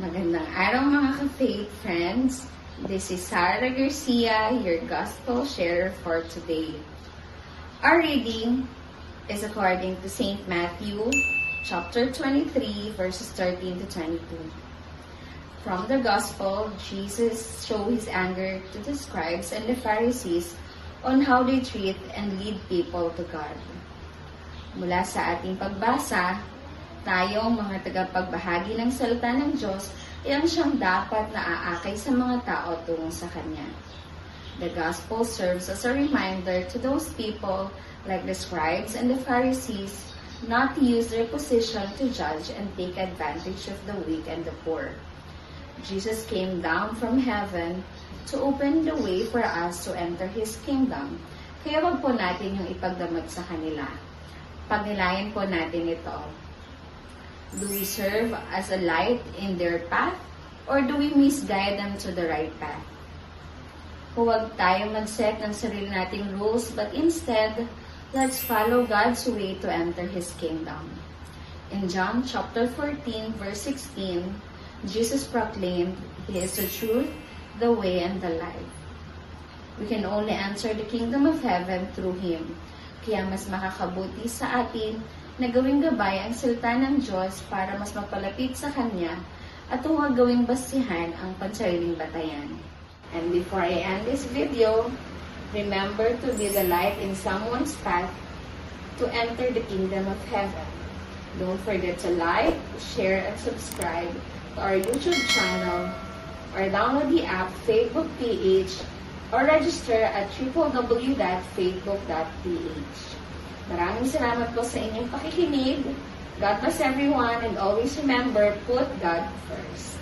Magandang araw mga ka-faith friends. This is Sarah Garcia, your gospel sharer for today. Our reading is according to St. Matthew, chapter 23, verses 13 to 22. From the gospel, Jesus showed his anger to the scribes and the Pharisees on how they treat and lead people to God. Mula sa ating pagbasa, tayong mga tagapagbahagi ng salita ng Diyos ay ang siyang dapat na aakay sa mga tao tungo sa Kanya. The gospel serves as a reminder to those people, like the scribes and the Pharisees, not to use their position to judge and take advantage of the weak and the poor. Jesus came down from heaven to open the way for us to enter His kingdom, kaya wag po natin yung ipagdamot sa kanila. Pagnilayan po natin ito. Do we serve as a light in their path, or do we misguide them to the right path? Huwag tayong mag-set ng sarili nating rules, but instead, let's follow God's way to enter His kingdom. In John chapter 14, verse 16, Jesus proclaimed, He is the truth, the way, and the life. We can only enter the kingdom of heaven through Him. Kaya mas makakabuti sa atin na gawing gabay ang salita ng Diyos para mas mapalapit sa Kanya at huwag gawing basihan ang pansariling batayan. And before I end this video, remember to be the light in someone's path to enter the kingdom of heaven. Don't forget to like, share, and subscribe to our YouTube channel or download the app Facebook PH or register at www.facebook.ph. Maraming salamat po sa inyong pakikinig. God bless everyone, and always remember, put God first.